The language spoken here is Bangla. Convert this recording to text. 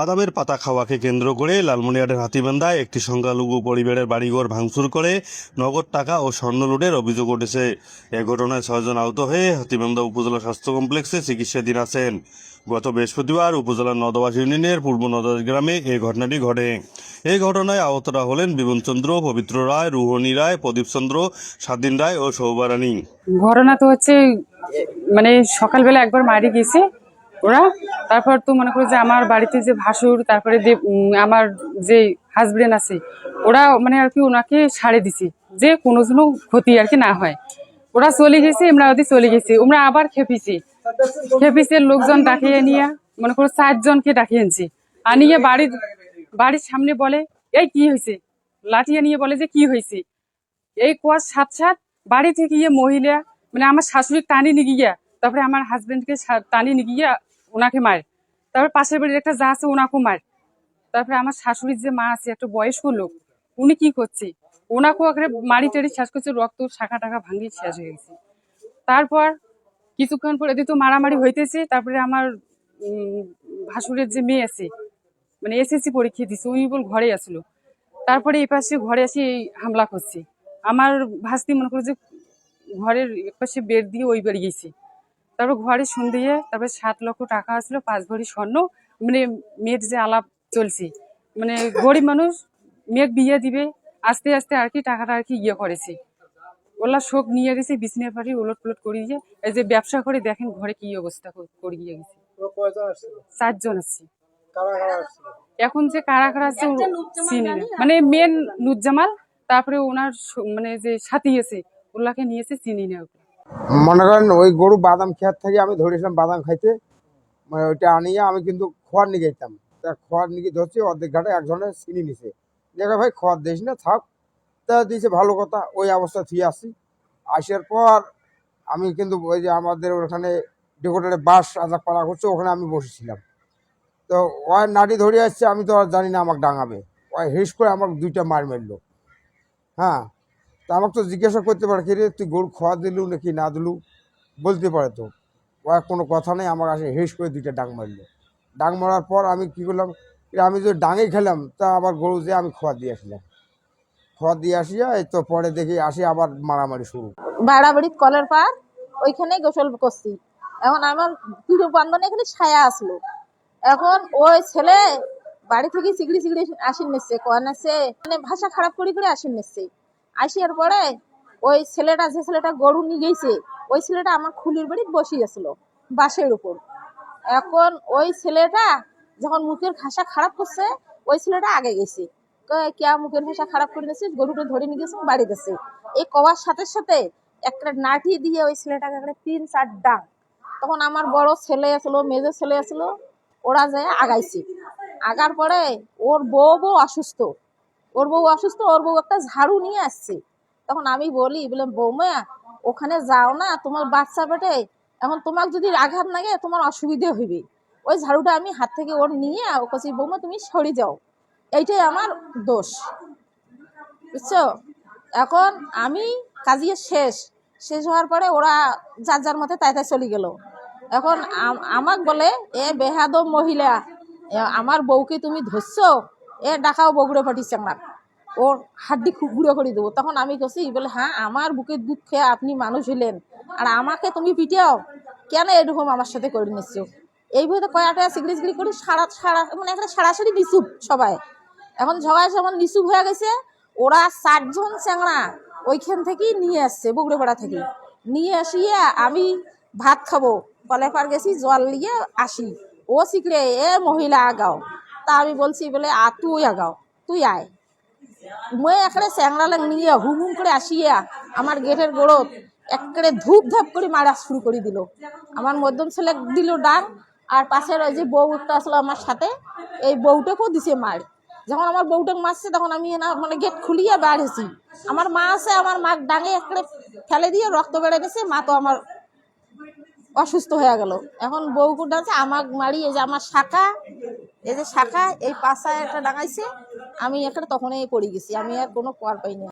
বাদামের পাতা খাওয়াকে কেন্দ্র করে লালমনিরহাটের হাতীবান্ধায় একটি সংখ্যালঘু পরিবারের বাড়িঘর ভাঙচুর করে নগদ টাকা ও স্বর্ণ লুটের অভিযোগ উঠেছে। এ ঘটনায় 6 জন আহত হয়ে হাতীবান্ধা উপজেলা স্বাস্থ্য কমপ্লেক্সে চিকিৎসাধীন আছেন। গত বৃহস্পতিবার উপজেলার নদবাস ইউনিয়নের পূর্ব নদবাস গ্রামে এই ঘটনাটি ঘটে। এই ঘটনায় আহতরা হলেন বিমনচন্দ্র, পবিত্র রায়, রুহনী রায়, প্রদীপ চন্দ্র, স্বাধীন রায় ও সৌবারানী। ঘটনা তো হচ্ছে মানে সকালবেলা একবার মারি গেছে ওরা। তারপর তো মনে করো যে আমার বাড়িতে যে ভাসুর, তারপরে আমার যে হাজবেন্ড আছে, ওরা মানে আর কি ওনাকে ছাড়ে দিছি যে কোনো জন্য ক্ষতি আর কি না হয়। ওরা চলে গেছে, আমরা ওদের চলে গেছি, আমরা আবার খেপিছি লোকজন ডাকিয়ে নিয়ে মনে করো 4 জনকে ডাকিয়ে আনছি। আনিয়ে বাড়ির সামনে বলে এই কি হয়েছে, লাঠিয়ে নিয়ে বলে যে কি হয়েছে। এই কুয়ার সাথ বাড়ি থেকে গিয়ে মহিলা মানে আমার শাশুড়ি টানি নিয়ে গিয়া, তারপরে আমার হাজবেন্ডকে টানি নিয়ে গিয়া ওনাকে মার। তারপরে পাশের বাড়ির একটা যা আছে ওনাকেও মার। তারপরে আমার শাশুড়ির যে মা আছে একটা বয়স্ক লোক, উনি কি করছে, ওনাকেও আগে মারি টারি শেষ করছে, রক্ত শাখা টাকা ভাঙিয়ে শেষ হয়ে গেছে। তারপর কিছুক্ষণ পরে তো মারামারি হইতেছে। তারপরে আমার ভাসুরের যে মেয়ে আছে মানে এসএসসি পরীক্ষা দিচ্ছে, উনি বল ঘরে আসলো। তারপরে এই পাশে ঘরে আসি এই হামলা করছে। আমার ভাস্তি মনে করো যে ঘরের পাশে বেড দিয়ে ওই বাড়ি গেছি। তারপর ঘরে সন্ধ্যে, তারপরে 7 লক্ষ টাকা আসলো, 5 ভরি স্বর্ণ। মানে মেয়ের যে আলাপ চলছে, মানে গরিব মানুষ, মেয়ের বিয়ে দিবে, আস্তে আস্তে আর কি টাকাটা আর কি ইয়ে করেছে। ওলা শোক নিয়ে গেছে, বিছনের পাড়ি ওলট পলট করে দিয়ে এই যে ব্যবসা করে দেখেন ঘরে কি অবস্থা করে গিয়ে গেছে। 4 জন আসছে। এখন যে কারা কারা আছে চিনি না, মানে মেন নুজ্জামাল, তারপরে ওনার মানে যে সাথী আছে ওগুলাকে নিয়েছে, চিনি না। মনে করেন ওই গরু বাদাম খেয়ার থেকে আমি ধরেছিলাম বাদাম খাইতে, মানে ওইটা আনিয়ে আমি কিন্তু খোয়ার নিয়ে যেতাম। তা খোয়ার নিয়ে ধরছি, অর্ধেক ঘাটে একজনের চিনি নিছে, দেখে ভাই খোয়ার দিস না থাক, তা দিয়েছে ভালো কথা। ওই অবস্থা থুয়ে আসি। আসার পর আমি কিন্তু ওই যে আমাদের ওখানে ডেকোরেটরে বাস আজাক পাড়া করছে, ওখানে আমি বসেছিলাম। তো ওই নাটি ধরে আসছে, আমি তো আর জানি না আমাকে ডাঙাবে। ওই হেস করে আমাকে 2টা মার মারলো। হ্যাঁ, তা আমাকে তো জিজ্ঞাসা করতে পারে, কিরে তুই গরু খাওয়া দিলু নাকি না দিলু, বলতে পারে তো। ও কোনো কথা নেই, আমার কাছে হেস করে 2টা ডাং মারলো। ডাং মারার পর আমি কি করলাম, আমি যদি ডাঙে খেলাম তা আবার গরু যে আমি খোয়া দিয়ে আসলাম। খোয়া দিয়ে আসিয়া এই তো পরে দেখি আসি আবার মারামারি শুরু। বাড়াবাড়ি কলের পার ওইখানে গোসল করছি। এখন আমার পিঠে বান্ধনে এখানে ছায়া আসলো। এখন ওই ছেলে বাড়ি থেকে চিগড়ি চিগড়ি আসেন নিচ্ছে, কন আছে মানে ভাষা খারাপ করে করে আসেন নিচ্ছে। আসিয়ার পরে ওই ছেলেটা, যে ছেলেটা গরু নিয়ে গেছে, ওই ছেলেটা আমার খুলির বাড়ি বসিয়েছিল বাসের উপর। এখন ওই ছেলেটা যখন মুখের ভাষা খারাপ করছে, ওই ছেলেটা আগে গেছে, কে মুখের ভাষা খারাপ করে নিয়েছে, গরুটা ধরে নিয়ে গেছে বাড়ি গেছে। এই কওয়ার সাথে সাথে একটা নাঠি দিয়ে ওই ছেলেটাকে একটা 3-4 ডাং। তখন আমার বড় ছেলে আসলো, মেজো ছেলে আসলো, ওরা যায় আগাইছে। আগার পরে ওর বউ অসুস্থ, ওর বউ একটা ঝাড়ু নিয়ে আসছে। তখন আমি বলি, বলে বৌমা ওখানে যাও না, তোমার বাচ্চা পেটে, এখন তোমার যদি আঘাত লাগে তোমার অসুবিধে হইবে। ওই ঝাড়ুটা আমি হাত থেকে ওর নিয়ে ও কাছে, বৌমা তুমি সরে যাও, এইটাই আমার দোষ, বুঝছো। এখন আমি কাজিয়ে শেষ হওয়ার পরে ওরা যার যার মতে তাই তাই চলে গেল। এখন আমাক বলে, এ বেহাদব মহিলা, আমার বউকে তুমি ধরছো, এ ডাকাও বগুড়ে পাঠিয়েছে আমার, ওর হাড্ডি খুব গুঁড়ো করে দেবো। তখন আমি কছি, বলে হ্যাঁ আমার বুকের দুধ খেয়ে আপনি মানুষ হইলেন, আর আমাকে তুমি পিটাও কেন, এরকম আমার সাথে করে নিচ্ছ। এইভাবে কয়াটা সিগড়ি করে সারা মানে এখানে সারাসারি নিচুপ সবাই। এখন সবাই যেমন নিচুপ হয়ে গেছে, ওরা 4 জন চ্যাংড়া ওইখান থেকেই নিয়ে আসছে, বগুড়াপাড়া থেকে নিয়ে আসিয়া আমি ভাত খাবো কলে পার গেছি, জল নিয়ে আসি। ও শিখলে এ মহিলা আগাও, তা আমি বলছি, বলে তুই আগাও, তুই আয়। মই একেবারে চ্যাংড়া নিয়ে হুম করে আসিয়া আমার গেটের গোড়ত একেবারে ধূপ ধাপ করে মারা শুরু করে দিল। আমার মধ্যম ছেলে দিল ডাং, আর পাশের ওই যে বউটা আসলো আমার সাথে, এই বউটাকেও দিছে মার। যখন আমার বউটাকে মারছে তখন আমি মানে গেট খুলিয়ে বার হয়েছি। আমার মা আছে, আমার মা ডাঙে একেবারে ফেলে দিয়ে রক্ত বেড়ে গেছে, মা তো আমার অসুস্থ হয়ে গেল। এখন বউ কোনটা আছে আমাকে মারি, এই যে আমার শাখা, এই যে শাখা এই পাশায় একটা ডাঙাইছে, আমি একটা তখনই পড়ে গেছি, আমি আর কোনো পর পাইনি।